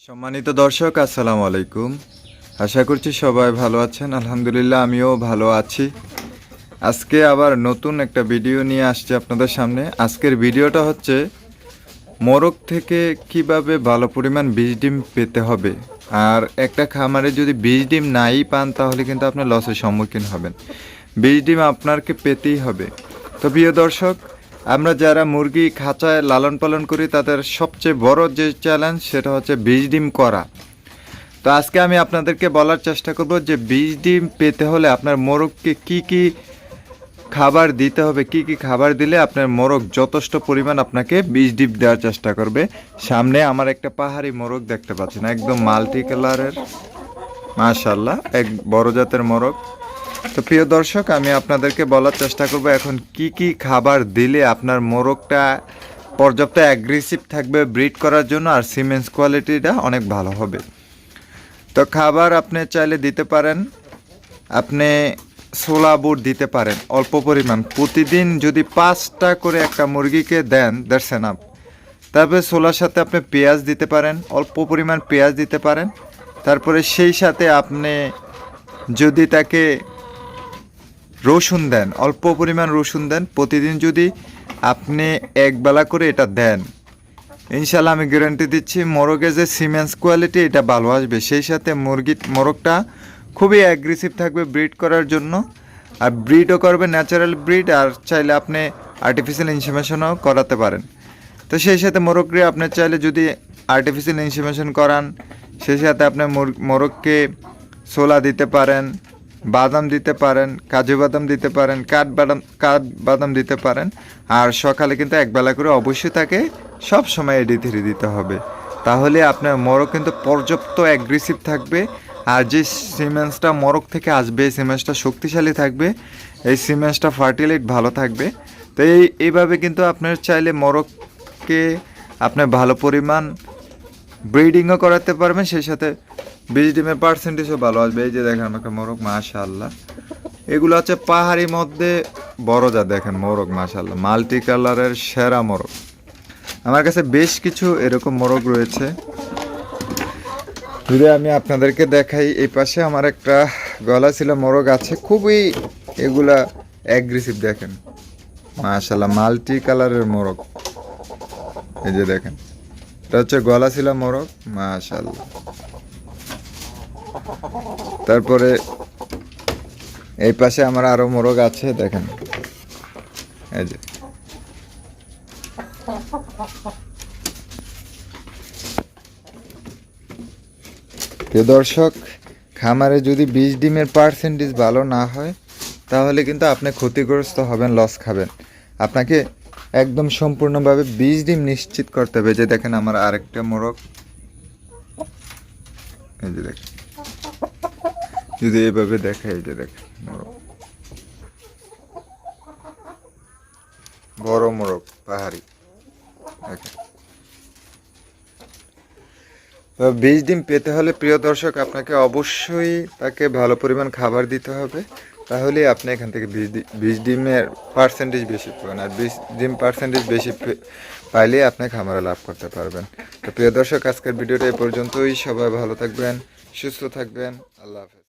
সম্মানিত দর্শক আসসালামু আলাইকুম। আশা করছি সবাই ভালো আছেন। আলহামদুলিল্লাহ আমিও ভালো আছি। আজকে আবার নতুন একটা ভিডিও নিয়ে আসছি আপনাদের সামনে। আজকের ভিডিওটা হচ্ছে মোরগ থেকে কিভাবে ভালো পরিমাণ বীজ ডিম পেতে হবে। আর একটা খামারে যদি বীজ ডিম নাই পান তাহলে কিন্তু আপনি লসের সম্মুখীন হবেন। বীজ ডিম আপনাকে পেতেই হবে। তো প্রিয় দর্শক, আমরা যারা মুরগি খাঁচায় লালন পালন করি তাদের সবচেয়ে বড় যে চ্যালেঞ্জ সেটা হচ্ছে বীজ ডিম করা। তো আজকে আমি আপনাদেরকে বলার চেষ্টা করব যে বীজ ডিম পেতে হলে আপনার মোরগকে কি কি খাবার দিতে হবে, কি কি খাবার দিলে আপনার মোরগ যথেষ্ট পরিমাণ আপনাকে বীজ ডিম দেওয়ার চেষ্টা করবে। সামনে আমার একটা পাহাড়ি মোরগ দেখতে পাচ্ছেন, একদম মাল্টি কালারের, মাশাআল্লাহ, এক বড় জাতের মোরগ। তো প্রিয় দর্শক, আমি আপনাদেরকে বলার চেষ্টা করব এখন কি কি খাবার দিলে আপনার মোরগটা পর্যাপ্ত অ্যাগ্রেসিভ থাকবে ব্রিড করার জন্য, আর সিমেন্স কোয়ালিটিটা অনেক ভালো হবে। তো খাবার আপনি চাইলে দিতে পারেন, আপনি ছোলা বুট দিতে পারেন অল্প পরিমাণ। প্রতিদিন যদি 5টা করে একটা মুরগিকে দেন, দ্যাটস এনাফ। তারপরে ছোলার সাথে আপনি পেঁয়াজ দিতে পারেন, অল্প পরিমাণ পেঁয়াজ দিতে পারেন। তারপরে সেই সাথে আপনি যদি তাকে রসুন দেন, অল্প পরিমাণ রসুন দেন, প্রতিদিন যদি আপনি একবেলা করে এটা দেন, ইনশাল্লাহ আমি গ্যারান্টি দিচ্ছি মোরগের যে সিমেন্স কোয়ালিটি এটা ভালো আসবে। সেই সাথে মোরগটা খুবই অ্যাগ্রেসিভ থাকবে ব্রিড করার জন্য, আর ব্রিডও করবে ন্যাচারাল ব্রিড, আর চাইলে আপনি আর্টিফিশিয়াল ইনসেমিনেশনও করাতে পারেন। তো সেই সাথে মোরগকে আপনি চাইলে যদি আর্টিফিশিয়াল ইনসেমিনেশন করান, সেই সাথে আপনি মোরগকে ছোলা দিতে পারেন, বাদাম দিতে পারেন, কাজু বাদাম দিতে পারেন, কাঠবাদাম দিতে পারেন। আর সকালে কিন্তু একবেলা করে অবশ্যই তাকে সব সময় এডি3 দিতে হবে। তাহলে আপনার মোরগ কিন্তু পর্যাপ্ত অ্যাগ্রেসিভ থাকবে, আর যে সিমেন্সটা মোরগ থেকে আসবে এই সিমেন্সটা শক্তিশালী থাকবে, এই সিমেন্সটা ফার্টিলাইট ভালো থাকবে। তো এইভাবে কিন্তু আপনার চাইলে মোরগকে আপনার ভালো পরিমাণ ব্রিডিংও করাতে পারবেন, সেই সাথে বীজ ডিমের পার্সেন্টেজও ভালো আসবে। এই যে দেখেন আমাকে মোরগ, মাশাআল্লাহ, এগুলো হচ্ছে পাহাড়ির মধ্যে বড় যা দেখেন মোরগ, মাশাআল্লাহ, মাল্টি কালারের সেরা মোরগ। আমার কাছে বেশ কিছু এরকম মোরগ রয়েছে, যদি আমি আপনাদেরকে দেখাই। এই পাশে আমার একটা গলা ছিল মোরগ আছে, খুবই এগুলা অ্যাগ্রেসিভ দেখেন, মাশাআল্লাহ, মাল্টি কালারের মোরগ। এই যে দেখেন, এটা হচ্ছে গলা ছিল মোরগ, মাশাআল্লাহ। তারপরে এই পাশে আমার আরো মোরগ আছে দেখেন, এই যে। প্রিয় দর্শক, খামারে যদি বীজ ডিমের পার্সেন্টেজ ভালো না হয় তাহলে কিন্তু আপনি ক্ষতিগ্রস্ত হবেন, লস খাবেন। আপনাকে একদম সম্পূর্ণভাবে বীজ ডিম নিশ্চিত করতে হবে। যে দেখেন আমার আরেকটা মোরগ, এই যে দেখেন, যদি এভাবে দেখে, এই যে দেখেন মোরগ, বড় মোরগ পাহাড়ি দেখেন। তো বীজ ডিম পেতে হলে প্রিয় দর্শক আপনাকে অবশ্যই তাকে ভালো পরিমাণ খাবার দিতে হবে, তাহলে আপনি এখান থেকে বীজ ডিমের পার্সেন্টেজ বেশি পাবেন। আর বীজ ডিম পার্সেন্টেজ বেশি পাইলে আপনি খামারে লাভ করতে পারবেন। তো প্রিয় দর্শক, আজকের ভিডিওটা এই পর্যন্তই। সবাই ভালো থাকবেন, সুস্থ থাকবেন, আল্লাহ হাফেজ।